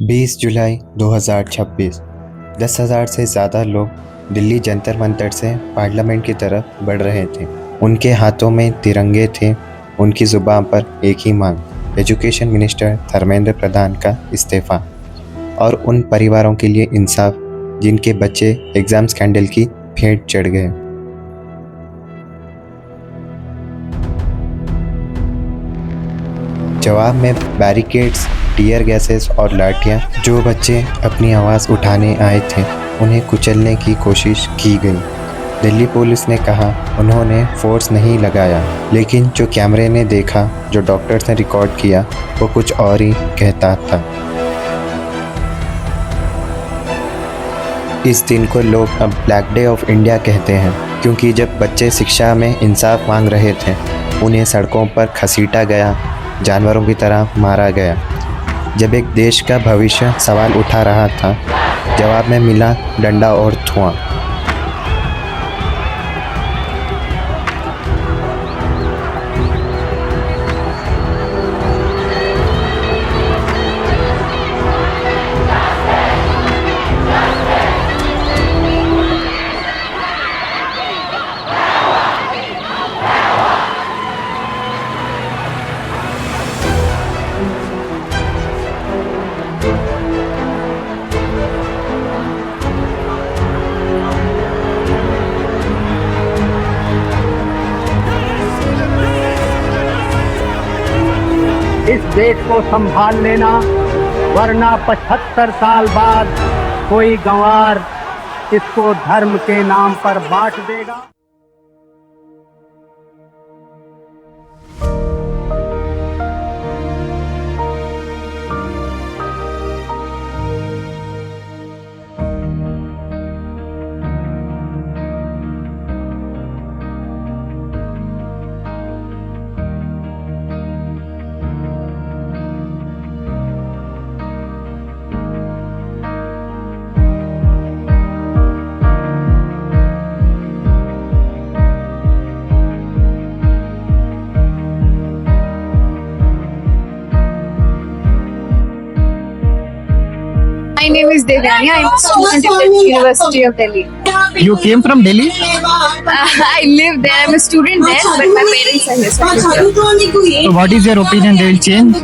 20 जुलाई 2026। 10,000 से ज़्यादा लोग दिल्ली जंतर मंतर से पार्लियामेंट की तरफ बढ़ रहे थे। उनके हाथों में तिरंगे थे। उनकी ज़ुबान पर एक ही मांग, एजुकेशन मिनिस्टर धर्मेंद्र प्रधान का इस्तीफ़ा और उन परिवारों के लिए इंसाफ जिनके बच्चे एग्ज़ाम स्कैंडल की भेंट चढ़ गए। जवाब में बैरिकेड्स, टीयर गैसेस और लाठियां। जो बच्चे अपनी आवाज़ उठाने आए थे उन्हें कुचलने की कोशिश की गई। दिल्ली पुलिस ने कहा उन्होंने फोर्स नहीं लगाया, लेकिन जो कैमरे ने देखा, जो डॉक्टर्स ने रिकॉर्ड किया, वो कुछ और ही कहता था। इस दिन को लोग अब ब्लैक डे ऑफ इंडिया कहते हैं, क्योंकि जब बच्चे शिक्षा में इंसाफ मांग रहे थे उन्हें सड़कों पर घसीटा गया, जानवरों की तरह मारा गया। जब एक देश का भविष्य सवाल उठा रहा था, जवाब में मिला डंडा और धुआं। इस देश को संभाल लेना, वरना 75 साल बाद कोई गंवार इसको धर्म के नाम पर बांट देगा। My name is Devyani. I am a student at the University of Delhi. You came from Delhi? I live there. I'm a student there, but my parents are here. So what is your opinion? They will change?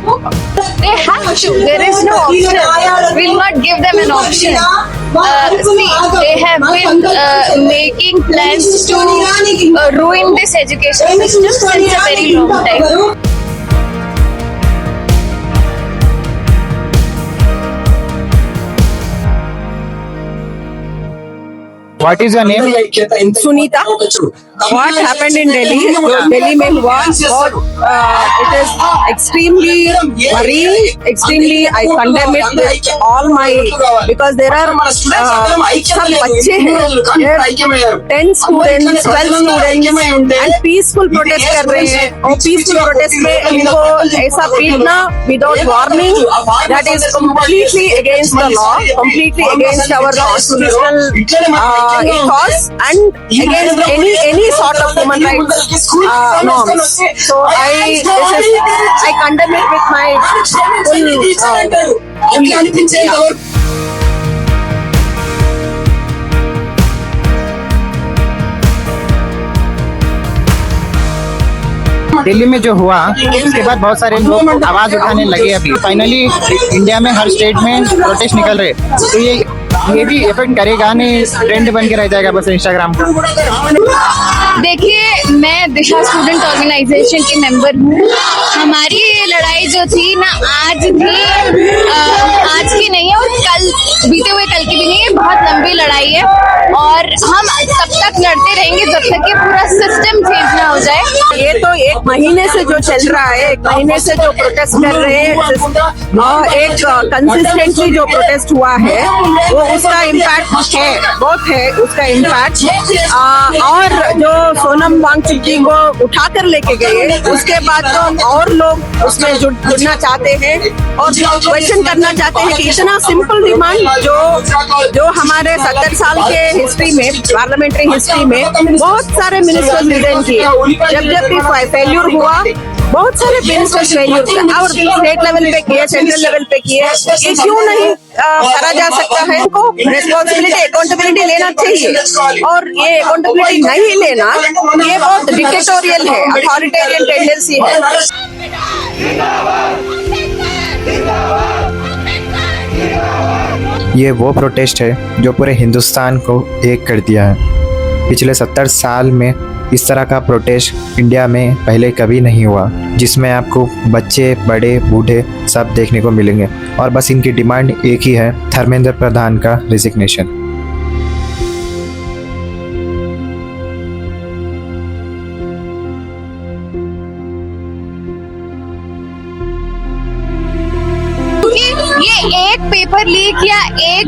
They have to. There is no option. We'll not give them an option. See, they have been making plans to ruin this education system since a very long time. What is your name? Sunita. What happened in Delhi? Delhi में हुआ बहुत it is extremely worrying, extremely I condemn it with all my, because there are सब बच्चे हैं, 10 students, 12 students and peaceful protest कर रहे हैं, और peaceful protest में इनको ऐसा पीटना without warning, that is completely against the law, completely against our constitutional cause and against any sort of human rights norms. So I condemn it with my full Delhi में जो हुआ उसके बाद बहुत सारे लोग आवाज उठाने लगे। अभी फाइनली इंडिया में हर स्टेट में प्रोटेस्ट निकल रहे, तो ये भी इफेक्ट करेगा, नहीं ट्रेंड बन के रह जाएगा बस इंस्टाग्राम पर। देखिए, मैं दिशा स्टूडेंट ऑर्गेनाइजेशन की मेंबर हूँ। हमारी ये लड़ाई जो थी ना, आज की नहीं है और बीते हुए कल की भी नहीं है, बहुत लंबी लड़ाई है और हम तब तक लड़ते रहेंगे जब तक ये पूरा सिस्टम चेंज ना हो जाए। ये तो 1 महीने से जो चल रहा है, 1 महीने से जो प्रोटेस्ट कर रहे हैं और एक कंसिस्टेंटली जो प्रोटेस्ट हुआ है, वो उसका इम्पैक्ट है, बहुत है उसका इम्पैक्ट। और जो सोनम वांगचुक को उठा कर लेके गए, उसके बाद तो और लोग उसमें जुड़ना चाहते हैं और क्वेश्चन करना चाहते हैं कि इतना सिंपल डिमांड जो हमारे 70 साल के हिस्ट्री में, पार्लियामेंट्री हिस्ट्री में बहुत सारे मिनिस्टर्स रिजाइन किए, जब भी फेल्यूर हुआ बहुत सारे बिल्स और फेल्यूर और स्टेट लेवल पे किए, सेंट्रल लेवल पे किए, ये क्यों नहीं करा जा सकता है? इनको रिस्पॉन्सिबिलिटी, अकाउंटेबिलिटी लेना चाहिए। और ये अकाउंटेबिलिटी नहीं लेना, ये बहुत डिक्टेटोरियल है, अथॉरिटेरियन टेंडेंसी है। ये वो प्रोटेस्ट है जो पूरे हिंदुस्तान को एक कर दिया है। पिछले 70 साल में इस तरह का प्रोटेस्ट इंडिया में पहले कभी नहीं हुआ, जिसमें आपको बच्चे, बड़े, बूढ़े सब देखने को मिलेंगे। और बस इनकी डिमांड एक ही है, धर्मेंद्र प्रधान का रिजिग्नेशन। ये एक पेपर लीक या एक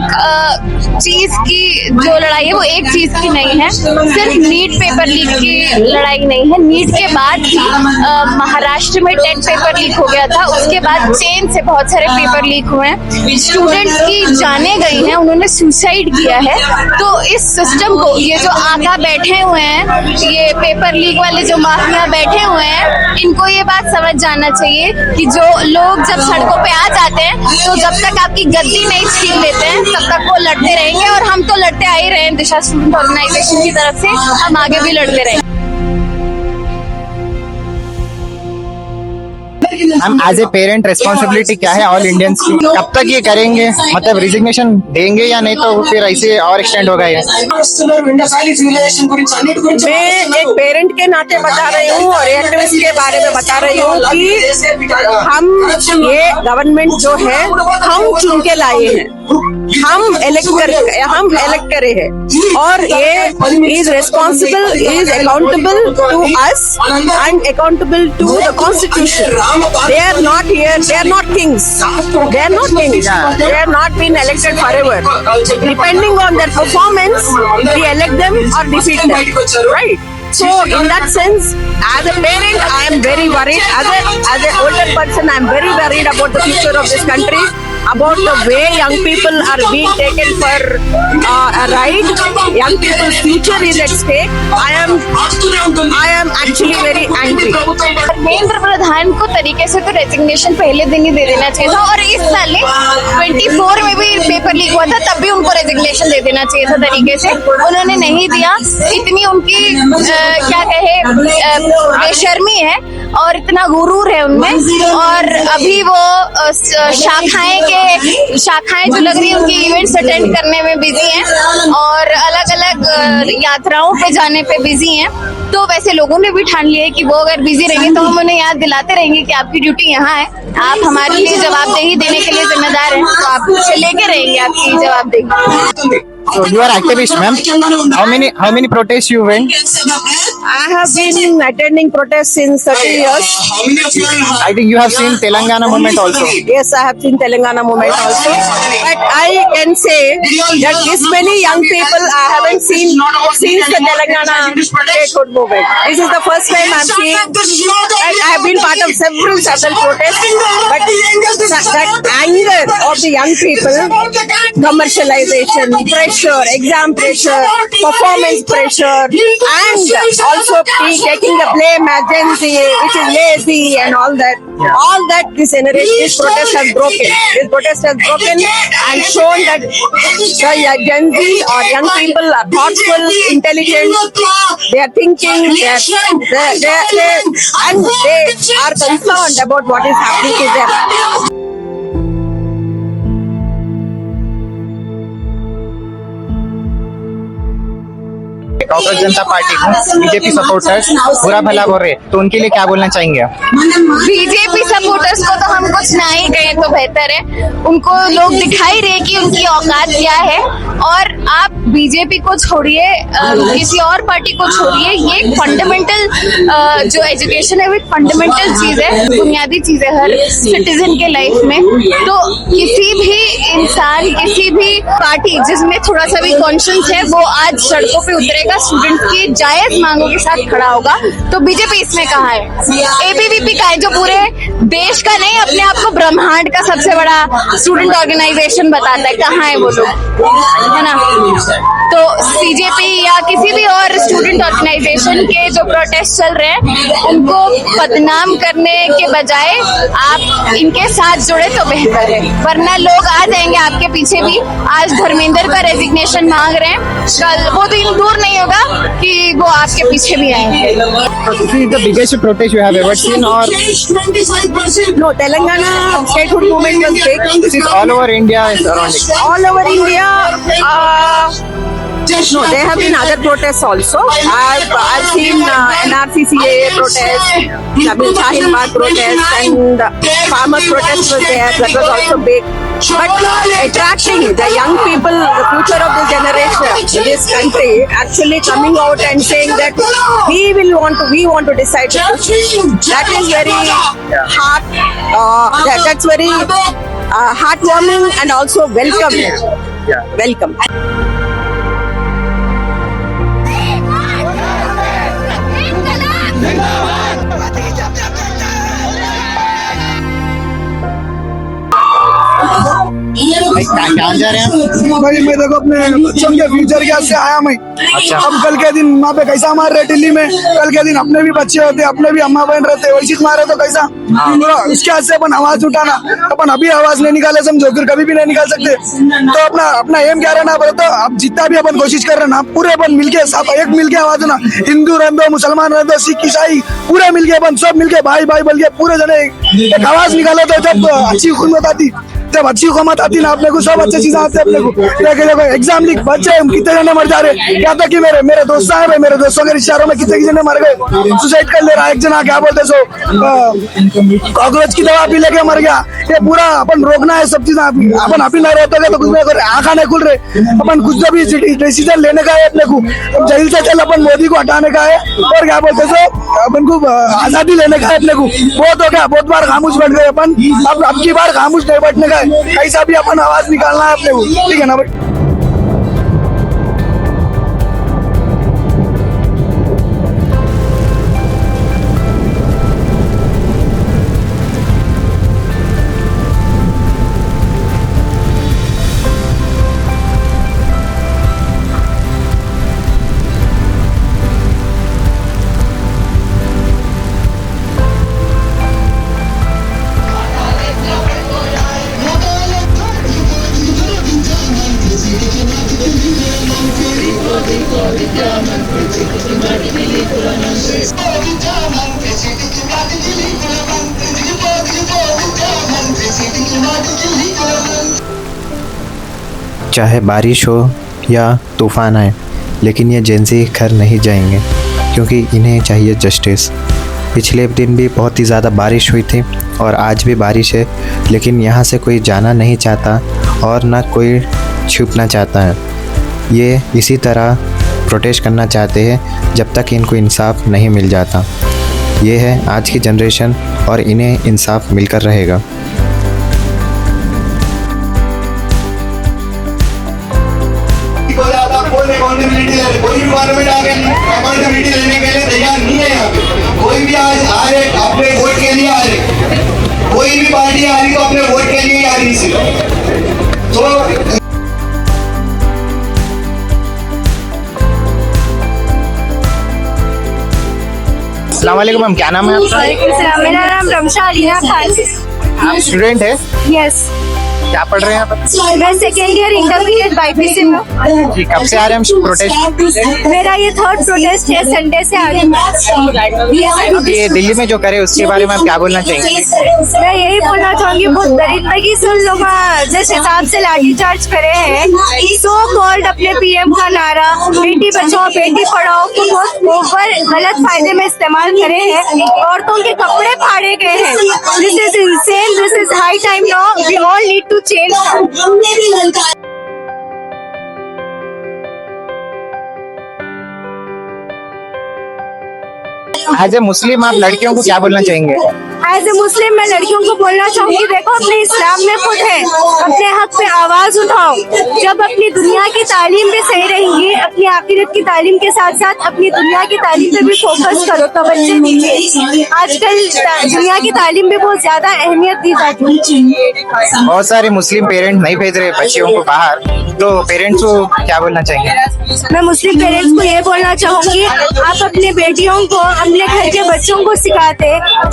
चीज की जो लड़ाई है वो एक चीज की नहीं है। सिर्फ नीट पेपर लीक की लड़ाई नहीं है। नीट के बाद ही महाराष्ट्र में टेट पेपर लीक हो गया था, उसके बाद चेन से बहुत सारे पेपर लीक हुए हैं। स्टूडेंट्स की जाने गई हैं, उन्होंने सुसाइड किया है। तो इस सिस्टम को, ये जो आका बैठे हुए हैं, ये पेपर लीक वाले जो माफिया बैठे हुए हैं, इनको ये बात समझ जाना चाहिए कि जो लोग जब सड़कों पे आ जाते हैं तो जब तक आपकी गद्दी नहीं छीन लेते हैं तब तक वो लड़ते रहेंगे। और हम तो लड़ते आ ही रहे हैं, दिशा स्टूडेंट ऑर्गेनाइजेशन की तरफ से हम आगे भी लड़ते रहेंगे। हम एज ए पेरेंट रिस्पॉन्सिबिलिटी क्या है ऑल इंडियंस की? कब तक ये करेंगे? मतलब रिजिग्नेशन देंगे या नहीं तो फिर ऐसे और एक्सटेंड होगा ये? मैं एक पेरेंट के नाते बता रही हूँ और एक्टिविस्ट के बारे में बता रही हूँ कि हम ये गवर्नमेंट जो है हम चुन के लाए हैं, हम इलेक्ट करे हैं और ये is responsible, is accountable to us and accountable to the constitution. They are not here. They are not kings. They are not kings. They are not been elected forever. Depending on their performance, we elect them or defeat them. Right? So in that sense, as a parent, I am very worried. As an older person, I am very worried about the future of this country, about the way young people are being taken for a ride. Young people's future is at stake. I am actually very angry. Dharmendra Pradhan को तरीके से तो resignation पहले दिन ही दे देना चाहिए था। और इस साल 24 में भी पेपर लीक हुआ था, तब भी उनको रेजिग्नेशन दे देना चाहिए था तरीके से। उन्होंने नहीं दिया। इतनी उनकी क्या कहे बेशर्मी है और इतना गुरूर है उनमें। और अभी वो शाखाएं जो लग रही है उनकी इवेंट्स अटेंड करने में बिजी हैं और अलग अलग यात्राओं पे जाने पे बिजी हैं। तो वैसे लोगों ने भी ठान लिया है कि वो अगर बिजी रहेंगे तो हम उन्हें याद दिलाते रहेंगे कि आपकी ड्यूटी यहाँ है, आप हमारे लिए जवाबदेही देने के लिए जिम्मेदार हैं, तो आप लेके रहेंगे आपकी जवाबदेही। So you are activist, ma'am. How many protests you went? I have been attending protests since 30 years. I think you have seen Telangana movement also. Yes, I have seen Telangana movement also. But I can say that this many young people I haven't seen since the Telangana statehood movement. This is the first time I'm seeing. And I have been part of several protests. But that anger of the young people, commercialization, pressure, exam pressure, performance pressure, and also taking the blame as Gen Z, which is lazy and all that. All that this protest has broken. This protest has broken and shown that the Gen Z or young people are thoughtful, intelligent. They are thinking, and they are concerned about what is happening to them. Congress Janata party को BJP supporters बुरा भला बोल रहे, तो उनके लिए क्या बोलना चाहेंगे आप? बीजेपी सपोर्टर्स को तो हम कुछ ना ही कहें तो बेहतर है। उनको लोग दिखाई रहे कि उनकी औकात क्या है। और आप बीजेपी को छोड़िए, किसी और पार्टी को छोड़िए, ये एक फंडामेंटल जो एजुकेशन है वो एक फंडामेंटल चीज है, बुनियादी चीज है हर सिटीजन के लाइफ में। तो किसी भी इंसान, किसी भी पार्टी जिसमें थोड़ा सा भी कॉन्शियस है, वो आज सड़कों पे उतरेगा, स्टूडेंट की जायज मांगों के साथ खड़ा होगा। तो बीजेपी इसमें कहाँ है? एबीवीपी का है जो पूरे देश का नहीं, अपने आप को ब्रह्मांड का सबसे बड़ा स्टूडेंट ऑर्गेनाइजेशन बताता है। कहाँ है वो लोग, है ना? तो सीजेपी या किसी भी और स्टूडेंट ऑर्गेनाइजेशन के जो प्रोटेस्ट चल रहे हैं उनको बदनाम करने के बजाय आप इनके साथ जुड़े तो बेहतर है, वरना लोग आ जाएंगे आपके पीछे भी। आज धर्मेंद्र का रेजिग्नेशन मांग रहे हैं, कल वो दिन दूर नहीं होगा कि वो आपके पीछे भी आएंगे। This is the biggest protest you have ever seen, or No, Telangana statehood movement was big. this is all over India and surrounding? All over India. No, there have been other protests also. I've seen NRCCA protest, Nabil Shaheen Bagh protest, and farmers protest was there. That was also big. But attracting the young people, the future of this generation, this country, actually coming out and saying that we want to decide the future. That is very that's very heartwarming and also welcome. Welcome. कहाँ जा रहे हैं? भाई मैं देखो अपने बच्चों के फ्यूचर के से आया मैं। अच्छा। अब कल के दिन वहाँ पे कैसा मार रहे दिल्ली में, कल के दिन अपने भी बच्चे होते, अपने भी अम्मा बहन रहते, वैसे मारे तो कैसा? उसके हाथ से अपन आवाज उठाना, अपन अभी आवाज नहीं निकाले समझो, फिर कभी भी नहीं निकाल सकते। तो अपना एम क्या रहना बोले तो अब जितना भी अपन कोशिश कर रहे ना, पूरे अपन मिलके सब एक मिलके आवाज ना, हिंदू रह दो, मुसलमान रह दो, सिख ईसाई, पूरे मिलके अपन सब मिलके भाई भाई बोल के पूरे जने एक आवाज निकाले तो जब अच्छी हुकूमत आती, जब अच्छी हुकूमत आती ना अपने को सब अच्छे चीजें आते अपने को। देखो एग्जाम लिख बच्चे कितने जने मर जा रहे, क्या था कि मेरे दोस्त है भाई, मेरे दोस्तों के रिश्तेदारों में कितने जने मर गए, सुसाइड कर ले रहा है एक जना, क्या बोलते सो कॉकरोच की दवा पी लेके मर गया। ये पूरा अपन रोकना है सब चीजें, अपन अभी नहीं रहते तो कुछ नहीं कर, आंखा नहीं खुल रहे, अपन कुछ भी डिसीजन लेने का है अपने को, जेल से चल अपन मोदी को हटाने का है, और क्या बोलते सो अपन को आजादी लेने का है अपने को। बहुत हो गया, बहुत बार खामोश बैठ गए अपन, अब की बार खामोश नहीं बैठने का है, कैसा भी अपन आवाज निकालना है अपने को, ठीक है ना भाई। चाहे बारिश हो या तूफान आए, लेकिन ये जेंजी घर नहीं जाएंगे क्योंकि इन्हें चाहिए जस्टिस। पिछले दिन भी बहुत ही ज़्यादा बारिश हुई थी और आज भी बारिश है, लेकिन यहाँ से कोई जाना नहीं चाहता और ना कोई छुपना चाहता है। ये इसी तरह प्रोटेस्ट करना चाहते हैं जब तक इनको इंसाफ नहीं मिल जाता। ये है आज की जनरेशन और इन्हें इंसाफ मिलकर रहेगा। कोई भी गवर्नमेंट आ गई अकाउंटेबिलिटी लेने के लिए तैयार नहीं है। यहाँ पे कोई भी आज आ रहे अपने वोट के लिए आ रहे, कोई भी पार्टी आ रही तो अपने वोट के लिए आ रही सिर्फ। तो अस्सलाम वालेकुम मैम, क्या नाम है आपका? मेरा नाम रमशा अलीना खान। आप स्टूडेंट है? यस, क्या पढ़ रहे हैं आप? मैं सेकेंड ईयर इंटरमीडिएट बाईपीसी में। जी, कब से आ रहे हैं हम प्रोटेस्ट? मेरा ये थर्ड प्रोटेस्ट है, संडे से आ रही हूँ। अब ये दिल्ली में जो करे उसके बारे में आप क्या बोलना चाहेंगे? मैं यही बोलना चाहूंगी, बहुत दरिंदगी से उन लोग जिस हिसाब से लाठीचार्ज करे हैं, सो कॉल्ड अपने पीएम का नारा बेटी बचाओ बेटी पढ़ाओ को बहुत ओवर गलत फायदे में इस्तेमाल करे हैं। औरतों के कपड़े फाड़े गए हैं। This is insane, this is high time now, we all need to change. As a Muslim आप लड़कियों को क्या बोलना चाहेंगे? एज ए मुस्लिम मैं लड़कियों को बोलना चाहूंगी, देखो अपने इस्लाम में खुद है, अपने हक पे आवाज उठाओ। जब अपनी दुनिया की तालीम भी सही रहेंगी, अपनी आखिरत की तालीम के साथ साथ अपनी दुनिया की तालीम पे भी फोकस करो, तवज्जो दीजिए। आजकल दुनिया की तालीम में बहुत ज्यादा अहमियत दी जाती है। बहुत सारे मुस्लिम पेरेंट्स नहीं भेज रहे बच्चियों को बाहर, तो पेरेंट्स को क्या बोलना चाहिए? मैं मुस्लिम पेरेंट्स को ये बोलना चाहूंगी, आप अपने बेटियों को, अपने घर के बच्चों को सिखाते,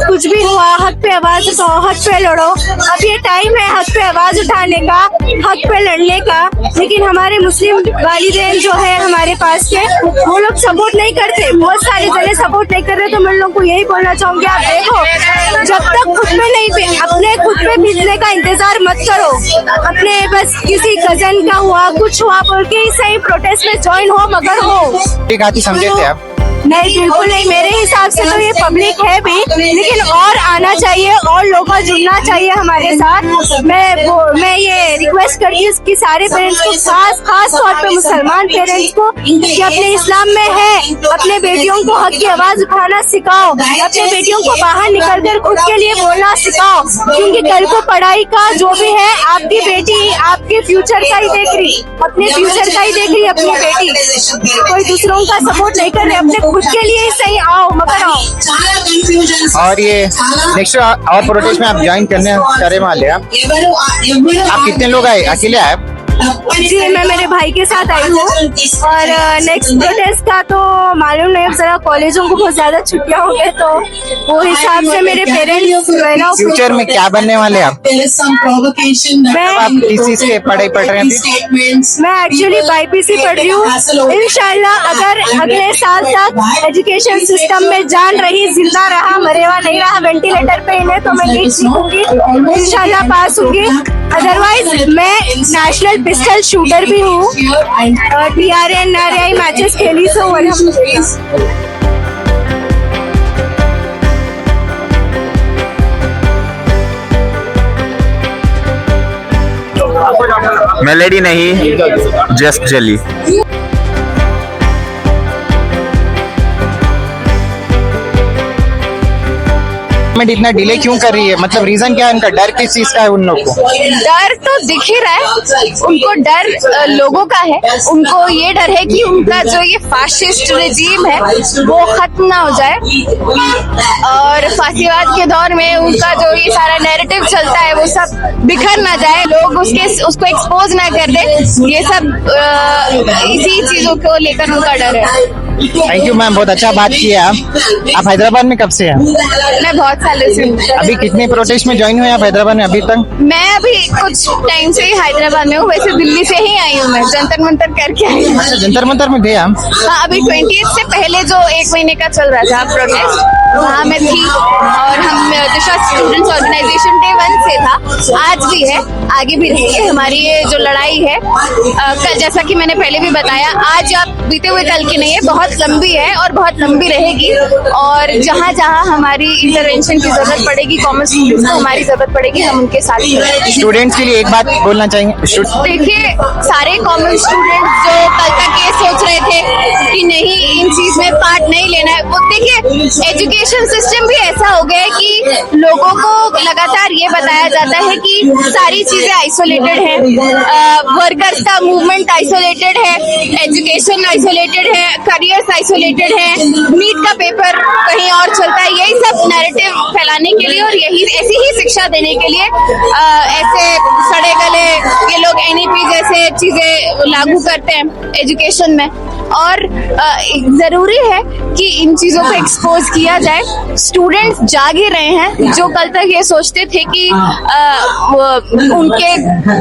कुछ भी हुआ हक पे आवाज उठाओ, हक पे लड़ो। अब ये टाइम है हक पे आवाज उठाने का, हक पे लड़ने का। लेकिन हमारे मुस्लिम वालिदैन जो है हमारे पास के, वो लोग सपोर्ट नहीं करते, बहुत सारे जने सपोर्ट नहीं कर रहे। तो मैं लोगों को यही बोलना चाहूंगी, आप देखो, जब तक खुद में नहीं अपने खुद पे बीतने का इंतजार मत करो। अपने बस किसी कजन का हुआ, कुछ हुआ बोल के ही सही प्रोटेस्ट में ज्वाइन हो, मगर हो। ठीक आती समझे थे आप? नहीं, बिल्कुल नहीं। मेरे हिसाब से तो ये पब्लिक है भी, लेकिन और आना चाहिए और लोगों को जुड़ना चाहिए हमारे साथ। मैं ये रिक्वेस्ट करती हूँ कि सारे पेरेंट्स को, खास तौर पे मुसलमान पेरेंट्स को, कि अपने इस्लाम में है, अपने बेटियों को हक की आवाज उठाना सिखाओ, अपने बेटियों को बाहर निकलकर खुद के लिए बोलना सिखाओ। क्योंकि कल को पढ़ाई का जो भी है, आपकी बेटी आपके फ्यूचर का ही देख रही, अपने फ्यूचर का ही देख रही अपनी बेटी। कोई दूसरों का सपोर्ट नहीं कर रहे, अपने खुद के लिए सही आओ, मगर आओ। और ये नेक्स्ट और प्रोटेस्ट में आप ज्वाइन करने वाले हैं? आप कितने लोग आए? अकेले आए? जी, मैं मेरे भाई के साथ आई हूँ। और नेक्स्ट प्रोटेस्ट का तो मालूम नहीं, जरा कॉलेजों को बहुत ज्यादा छुट्टियां हो गए, तो वो हिसाब से मेरे पेरेंट्स फ्यूचर में क्या बनने वाले आप? आप किस चीज के पढ़ाई पढ़ रहे हैं? मैं एक्चुअली बाईपीसी पढ़ रही हूँ। इंशाल्लाह अगर अगले साल तक एजुकेशन सिस्टम में जान रही, जिंदा रहा, मरेवा नहीं रहा, वेंटिलेटर पे इन्हें, तो मैं नीट सीखूंगी, इंशाल्लाह पास होंगी। अदरवाइज मैं नेशनल पिस्टल शूटर भी हूँ, TRN NRI मैचेस खेली, सो मेलेडी नहीं, जस्ट जली। इतना डिले क्यों कर रही है? मतलब रीजन क्या है उनका? डर किस चीज का है उन लोगों को? डर तो दिख ही रहा है उनको, डर लोगों का है। उनको ये डर है कि उनका जो ये फाशिस्ट रिजीम है वो खत्म ना हो जाए, और फासीवाद के दौर में उनका जो ये सारा नैरेटिव चलता है वो सब बिखर ना जाए, लोग उसको एक्सपोज ना कर दे। ये सब इसी चीजों को लेकर उनका डर है। थैंक यू मैम, बहुत अच्छा बात किया। आप हैदराबाद में कब से हैं? मैं बहुत सालों से हूँ। अभी कितने प्रोटेस्ट में ज्वाइन हुए आप हैदराबाद में अभी तक? मैं अभी कुछ टाइम से ही हैदराबाद में हूँ, वैसे दिल्ली से ही आई हूँ, मैं जंतर मंतर करके आई हूँ। अच्छा, जंतर मंतर में थे हम? हाँ, अभी 20 से पहले जो 1 महीने का चल रहा था प्रोटेस्ट, वहाँ मैं थी। और हम दिशा स्टूडेंट्स ऑर्गेनाइजेशन डे 1 से था, आज भी है, आगे भी रहेगी। हमारी ये जो लड़ाई है, कल जैसा कि मैंने पहले भी बताया, आज आप बीते हुए कल की नहीं है, बहुत लंबी है और बहुत लंबी रहेगी। और जहाँ जहाँ हमारी इंटरवेंशन की जरूरत पड़ेगी, कॉमर्स स्टूडेंट्स को हमारी जरूरत पड़ेगी, हम उनके साथ हैं। स्टूडेंट्स के लिए एक बात बोलना चाहेंगे? देखिए, सारे कॉमर्स स्टूडेंट्स जो कल तक ये सोच रहे थे कि नहीं, इन चीज में पार्ट नहीं लेना है, वो देखिए एजुकेशन सिस्टम भी ऐसा हो गया है कि लोगों को लगातार ये बताया जाता है कि सारी चीजें आइसोलेटेड है, वर्कर्स का मूवमेंट आइसोलेटेड है, एजुकेशन आइसोलेटेड है, करियर्स आइसोलेटेड है, नीट का पेपर कहीं और चलता है। यही सब नैरेटिव फैलाने के लिए और यही ऐसी ही शिक्षा देने के लिए ऐसे सड़े गले ये लोग NEP जैसे चीजें लागू करते हैं एजुकेशन में। और जरूरी है कि इन चीजों को एक्सपोज किया जाए। स्टूडेंट्स जाग ही रहे हैं, जो कल तक ये सोचते थे कि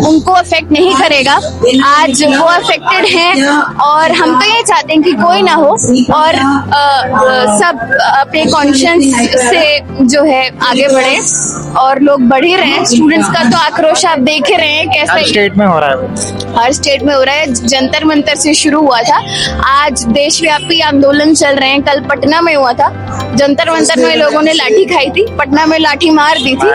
उनको अफेक्ट नहीं करेगा, आज वो अफेक्टेड हैं। और हम तो ये चाहते हैं कि कोई ना हो और सब अपने कॉन्शियस से जो है आगे बढ़े, और लोग बढ़ ही रहे हैं। स्टूडेंट्स का तो आक्रोश आप देख ही रहे हैं कैसे हर स्टेट में हो रहा है, हर स्टेट में हो रहा है। जंतर मंतर से शुरू हुआ था, आज देशव्यापी आंदोलन चल रहे हैं। कल पटना में हुआ था, जंतर मंतर में लोगों ने लाठी खाई थी, पटना में लाठी मार दी थी।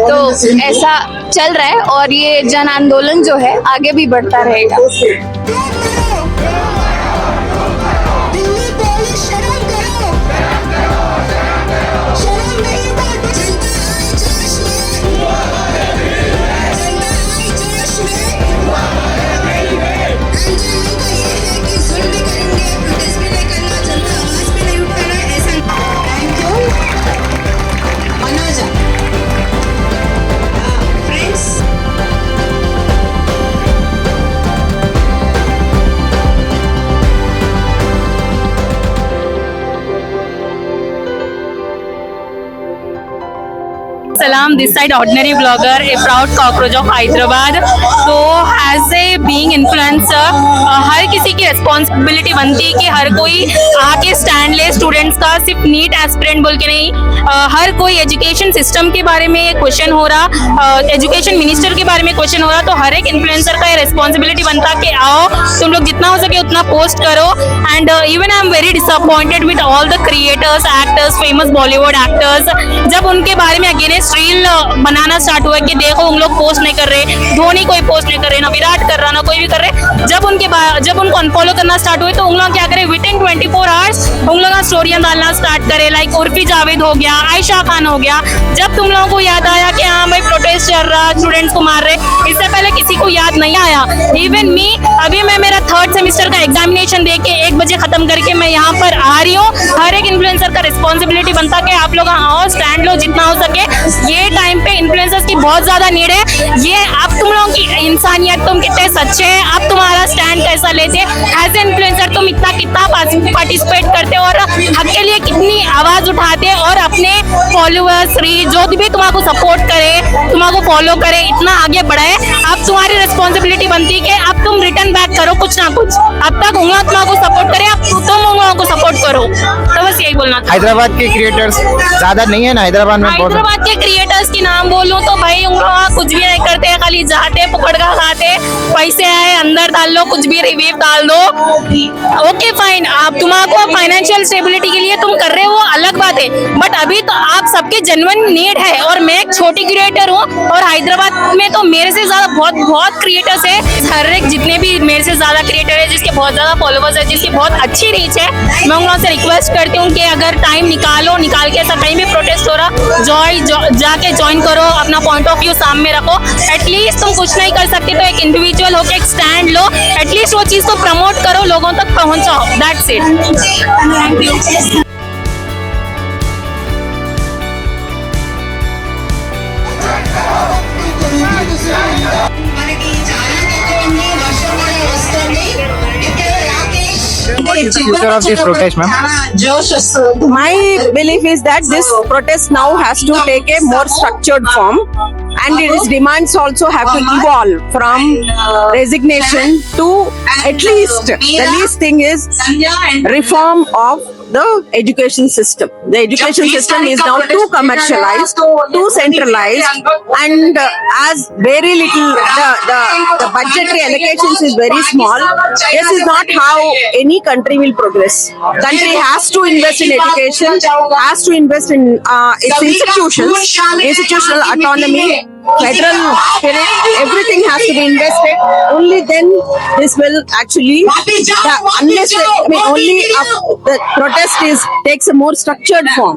तो ऐसा चल रहा है और ये जन आंदोलन जो है आगे भी बढ़ता रहेगा। Sriram, this side ordinary blogger, a proud cockroach of Hyderabad. तो एज ए बीइंग इन्फ्लुएंसर हर किसी की रिस्पॉन्सिबिलिटी बनती है कि हर कोई आके स्टैंड ले स्टूडेंट्स का, सिर्फ नीट एस्पिरेंट बोल के नहीं। हर कोई एजुकेशन सिस्टम के बारे में क्वेश्चन हो रहा, एजुकेशन मिनिस्टर के बारे में क्वेश्चन हो रहा, तो हर एक इन्फ्लुएंसर का ये रिस्पॉन्सिबिलिटी बनता कि आओ तुम लोग जितना हो सके उतना पोस्ट करो। And even I am very disappointed with all the creators, actors, famous Bollywood actors, जब उनके बारे में अगेंस्ट रील बनाना स्टार्ट हुआ कि देखो उन लोग पोस्ट नहीं कर रहे, धोनी कोई पोस्ट नहीं कर रहे, ना विराट कर रहा, ना कोई भी कर रहे, जब उनको अनफॉलो करना स्टार्ट हुए तो उन लोग क्या करे, विद इन 24 आवर्स उन लोग स्टोरियां डालना स्टार्ट करे, लाइक उर्फी जावेद हो गया, आयशा खान हो गया। जब तुम लोगों को याद आया कि हाँ भाई प्रोटेस्ट चल रहा, स्टूडेंट्स को मार रहे, इससे पहले किसी को याद नहीं आया। इवन मी, अभी मैं मेरा 3rd सेमेस्टर का एग्जामिनेशन दे के 1 बजे खत्म करके मैं यहाँ पर आ रही हूँ। हर एक इन्फ्लुएंसर का रिस्पॉन्सिबिलिटी बनता कि आप लोग आओ, स्टैंड लो जितना हो सके। ये टाइम पे इन्फ्लुएंसर्स की बहुत ज्यादा नीड है। ये अब तुम लोगों की इंसानियत, तुम कितने सच्चे हैं, अब तुम्हारा स्टैंड कैसा लेते हैं एज ए इन्फ्लुएंसर, तुम कितना पार्टिसिपेट करते हो और हक के लिए कितनी आवाज उठाते हैं, और अपने फॉलोअर्स, रीच, जो भी तुम्हारा सपोर्ट करे, तुम्हारा फॉलो करे, इतना आगे बढ़ाए। अब तुम्हारी रिस्पॉन्सिबिलिटी बनती है कि अब तुम रिटर्न बैक करो कुछ ना कुछ। अब तक उन लोगों तुम्हारा सपोर्ट करे, अब तुम उन लोगों को सपोर्ट करो। तो बस यही बोलना था। हैदराबाद के क्रिएटर्स ज्यादा नहीं है ना हैदराबाद में? हैदराबाद के क्रिएटर्स की नाम बोलूं तो भाई उन लोग कुछ भी नहीं करते, खाली जाते, पकड़ का खाते, पैसे आए अंदर डाल लो, कुछ भी रिव्यू डाल दो, ओके फाइन। आप तुम्हारा फाइनेंशियल स्टेबिलिटी के लिए तुम कर रहे हो अलग बात है, बट अभी तो आप सबके जेन्युइन नीड है। और मैं एक छोटी क्रिएटर हूँ और हैदराबाद में तो मेरे से ज्यादा बहुत क्रिएटर्स है। हर एक जितने भी मेरे से ज्यादा क्रिएटर है, जिसके बहुत ज्यादा फॉलोवर्स है, जिसकी बहुत अच्छी रीच है, मैं उन लोगों से रिक्वेस्ट करती हूँ कि अगर टाइम निकाल के ऐसा कहीं भी प्रोटेस्ट हो रहा, जाके ज्वाइन करो, अपना पॉइंट ऑफ व्यू सामने रखो। एटलीस्ट तुम कुछ नहीं कर सकते तो एक इंडिविजुअल होकर एक स्टैंड लो, एटलीस्ट वो चीज को प्रमोट करो, लोगों तक पहुंचाओ। That's it. Thank you. Future of this protest, ma'am? My belief is that this protest now has to take a more structured form, and its demands also have to evolve from resignation to at least, the least thing is reform of the education system. The education system is now too commercialized, too centralized, and as very little, the budgetary allocations is very small. This is not how any country will progress. Country has to invest in education, has to invest in its institutions, institutional autonomy, federal spirit, everything has to be invested. Only then this will actually, the protest takes a more structured form,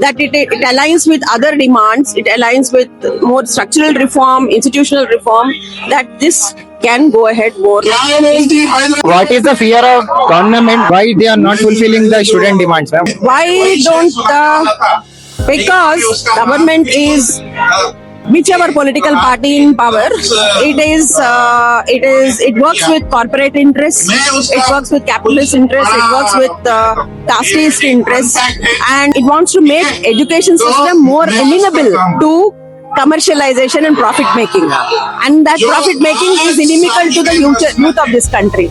that it aligns with other demands, it aligns with more structural reform, institutional reform, that this can go ahead more. What is the fear of government? Why they are not fulfilling the student demands, ma'am? Why don't because government is whichever political party in power, it works with corporate interests, it works with capitalist interests, it works with casteist interests, and it wants to make education system more amenable to commercialization and profit making, and that profit making is inimical to the youth of this country.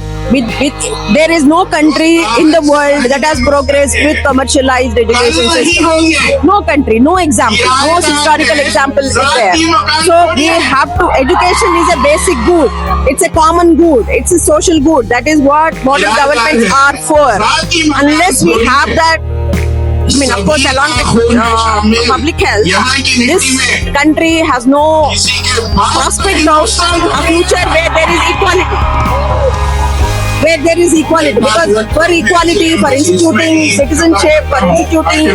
There is no country in the world that has progressed with commercialized education system. No country, no example, no historical example is there. So we have to. Education is a basic good. It's a common good. It's a social good. That is what modern governments are for. Unless we have that, I mean, of course, along with public health, this country has no prospect of a future where there is equality. Because for equality, for instituting citizenship, for instituting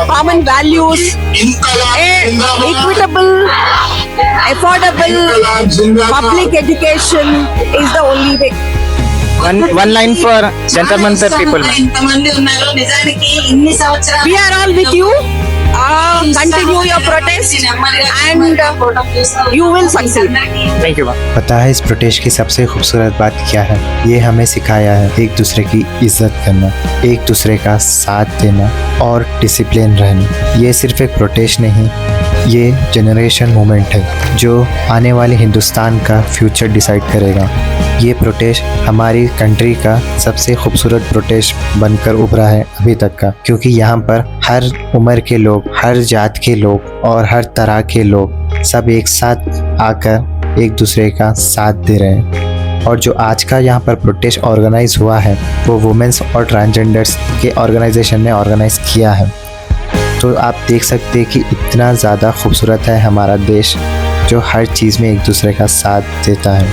common values, equitable, affordable public education is the only way. One line for Jantar Mantar people, ma'am. We are all with you. Continue your protest and you will succeed. Thank you, ma'am. पता है इस protest की सबसे खूबसूरत बात क्या है? ये हमें सिखाया है एक दूसरे की इज्जत करना, एक दूसरे का साथ देना और डिसिप्लिन रहना। ये सिर्फ एक प्रोटेस्ट नहीं, ये जनरेशन मूवमेंट है जो आने वाले हिंदुस्तान का फ्यूचर डिसाइड करेगा। ये प्रोटेस्ट हमारी कंट्री का सबसे खूबसूरत प्रोटेस्ट बनकर उभरा है अभी तक का, क्योंकि यहाँ पर हर उम्र के लोग, हर जात के लोग और हर तरह के लोग सब एक साथ आकर एक दूसरे का साथ दे रहे हैं। और जो आज का यहाँ पर प्रोटेस्ट ऑर्गेनाइज हुआ है वो वुमेन्स और ट्रांसजेंडर्स के ऑर्गेनाइजेशन ने ऑर्गेनाइज किया है। तो आप देख सकते हैं कि इतना ज़्यादा खूबसूरत है हमारा देश जो हर चीज़ में एक दूसरे का साथ देता है।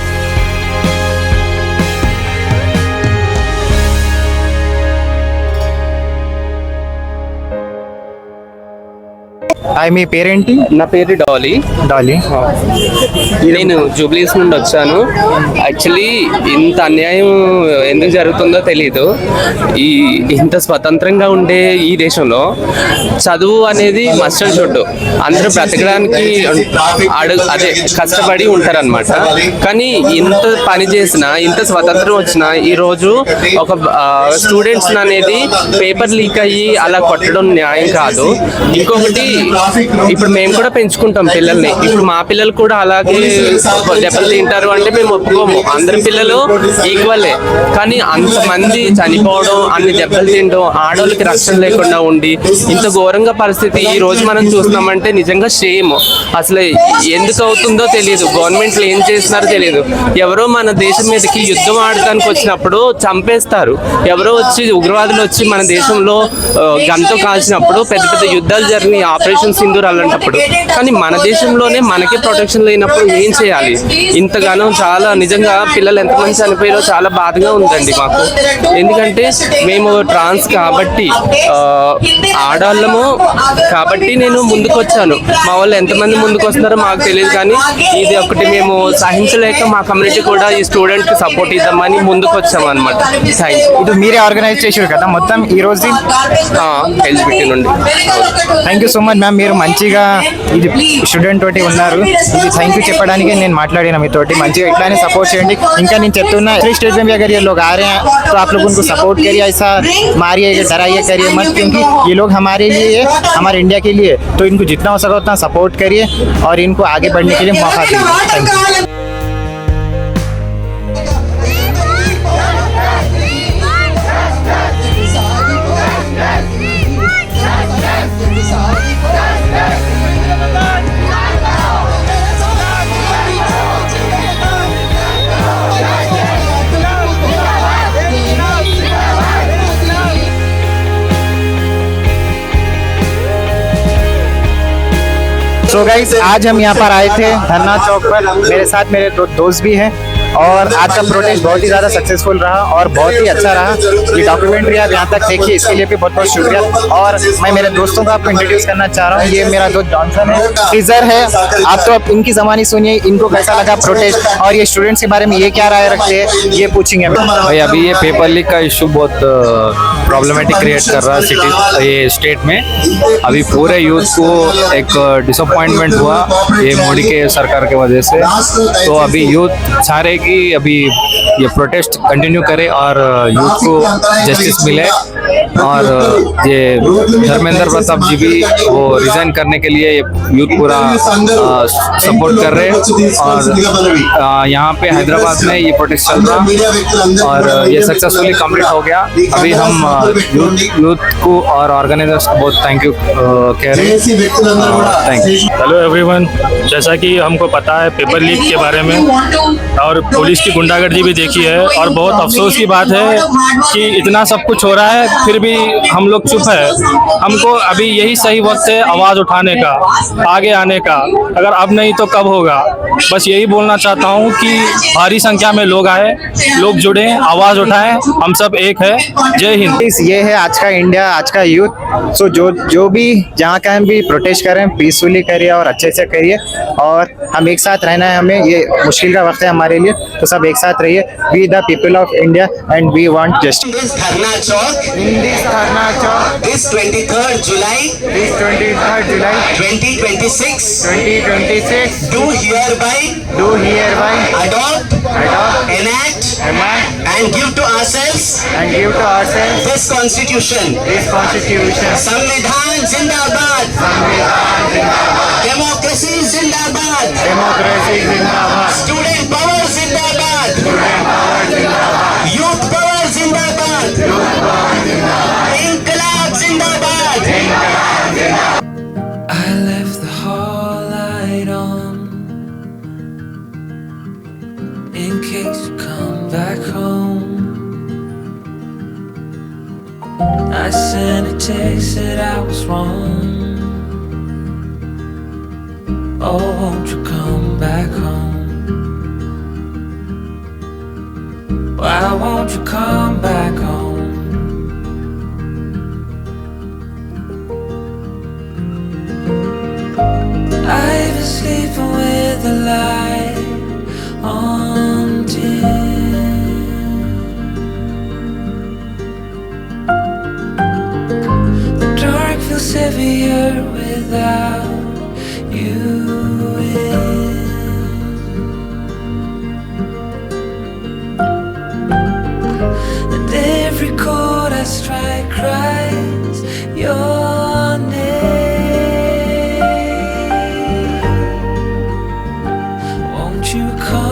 మీ పేరేంటి? నా పేరు డాలీ. నేను జూబ్లీస్ నుండి వచ్చాను. యాక్చువల్లీ ఇంత అన్యాయం ఎందుకు జరుగుతుందో తెలీదు. ఇంత స్వతంత్రంగా ఉండే ఈ దేశంలో చదువు అనేది మస్ట్ అండ్ షుడ్. అందరూ బ్రతకడానికి అదే కష్టపడి ఉంటారనమాట. కానీ ఇంత పని చేసినా, ఇంత స్వతంత్రం వచ్చినా ఈరోజు ఒక స్టూడెంట్స్ అనేది పేపర్ లీక్ అయ్యి అలా కొట్టడం న్యాయం కాదు. ఇంకొకటి, ఇప్పుడు మేము కూడా పెంచుకుంటాం పిల్లల్ని. ఇప్పుడు మా పిల్లలు కూడా అలాగే దెబ్బలు తింటారు అంటే మేము ఒప్పుకోము. అందరి పిల్లలు ఈక్వలే. కానీ అంతమంది చనిపోవడం, అన్ని దెబ్బలు తినడం, ఆడవాళ్ళకి రక్షణ లేకుండా ఉండి ఇంత ఘోరంగా పరిస్థితి ఈ రోజు మనం చూస్తున్నామంటే నిజంగా షేమ్. అసలు ఎందుకు అవుతుందో తెలియదు. గవర్నమెంట్లు ఏం చేస్తున్నారో తెలియదు. ఎవరో మన దేశం మీదకి యుద్ధం ఆడటానికి వచ్చినప్పుడు చంపేస్తారు. ఎవరో వచ్చి ఉగ్రవాదులు వచ్చి మన దేశంలో గన్తో కాల్చినప్పుడు పెద్ద పెద్ద యుద్ధాలు జరిగినాయి, ఆపరేషన్ సింధూర్ అలాంటప్పుడు. కానీ మన దేశంలోనే మనకే ప్రొటెక్షన్ లేనప్పుడు ఏం చేయాలి? ఇంతగానో చాలా నిజంగా పిల్లలు ఎంతమంది చనిపోయారో చాలా బాధగా ఉందండి మాకు. ఎందుకంటే మేము ట్రాన్స్ కాబట్టి, ఆడవాళ్ళము కాబట్టి నేను ముందుకు వచ్చాను. మా వాళ్ళు ఎంతమంది ముందుకు వస్తున్నారో మాకు తెలియదు. కానీ ఇది ఒకటి మేము సహించలేక మా కమ్యూనిటీ కూడా ఈ స్టూడెంట్ కి సపోర్ట్ ఇద్దామని ముందుకు వచ్చాము అనమాట. ఇది మీరే ఆర్గనైజ్ చేశారు కదా మొత్తం ఈ రోజు ఎల్జిబిటీ నుండి. Thank you so much ma'am. మీరు మంచిగా ఇది స్టూడెంట్ తోటి ఉన్నారు. ఇది థ్యాంక్ యూ చెప్పడానికి నేను మాట్లాడిన మీతోటి. మంచిగా ఇట్లానే సపోర్ట్ చేయండి. ఇంకా నేను చెప్తున్నా स्टेट में भी अगर ये लोग आ रहे हैं तो आप लोग उनको सपोर्ट करिए, ऐसा मारिए, डराइए करिए मत, क्योंकि ये लोग हमारे लिए, हमारे इंडिया के लिए, तो इनको जितना हो सके उतना सपोर्ट करिए और इनको आगे बढ़ने के लिए मौका दीजिए। Thank you. तो गाइस आज हम यहाँ पर आए थे धरना चौक पर। मेरे साथ मेरे दोस्त भी हैं और आज का प्रोटेस्ट बहुत ही ज़्यादा सक्सेसफुल रहा और बहुत ही अच्छा रहा। ये डॉक्यूमेंट्री आप यहाँ तक देखिए, इसके लिए भी बहुत बहुत शुक्रिया। और मैं मेरे दोस्तों को आपको इंट्रोड्यूस करना चाह रहा हूँ। ये मेरा दोस्त जॉनसन है, सीजर है। आप तो अब इनकी ज़बानी सुनिए, इनको कैसा लगा प्रोटेस्ट और ये स्टूडेंट्स के बारे में ये क्या राय रखते हैं ये पूछेंगे। भाई अभी ये पेपर लीक का इशू बहुत प्रॉब्लमेटिक क्रिएट कर रहा है सिटी, ये स्टेट में। अभी पूरे यूथ को एक डिसअपॉइंटमेंट हुआ ये मोदी के सरकार के वजह से। तो अभी यूथ चाह रहे कि अभी ये प्रोटेस्ट कंटिन्यू करे और यूथ को जस्टिस मिले। और ये धर्मेंद्र प्रताप जी भी वो रिजाइन करने के लिए यूथ पूरा सपोर्ट कर रहे हैं। और यहाँ पे हैदराबाद में ये प्रोटेस्ट चल रहा और ये सक्सेसफुली कंप्लीट हो गया। अभी हम यूथ को और ऑर्गेनाइजर्स को बहुत थैंक यू कह रहे हैं। Thank you. हेलो एवरीवन, जैसा कि हमको पता है पेपर लीक के बारे में और पुलिस की गुंडागर्दी भी देखी है, और बहुत अफसोस की बात है कि इतना सब कुछ हो रहा है फिर भी हम लोग चुप है। हमको अभी यही सही वक्त है आवाज़ उठाने का, आगे आने का। अगर अब नहीं तो कब होगा? बस यही बोलना चाहता हूँ कि भारी संख्या में लोग आए, लोग जुड़े, आवाज़ उठाएं, हम सब एक है। जय हिंद। ये है आज का इंडिया, आज का यूथ। सो जो भी जहाँ कहीं भी प्रोटेस्ट करें पीसफुली करिए और अच्छे से करिए, और हम एक साथ रहना है। हमें ये मुश्किल का वक्त है हमारे लिए, तो सब एक साथ रहिए। We the people of India and we want justice. This Dharna Chowk, this 23rd July 2026 do hereby adopt, enact and give to ourselves this constitution. Samvidhan Zindabad. Democracy Zindabad. Student power Zindabad. Youth power Zindabad. Inqilab Zindabad. I left the hall light on in case you come back home. I sent a text that I was wrong. Oh, won't you come back home? Why won't you come back home? I've been sleeping with the light on dim. The dark feels heavier without you in. And every chord I strike cries your name. Won't you come?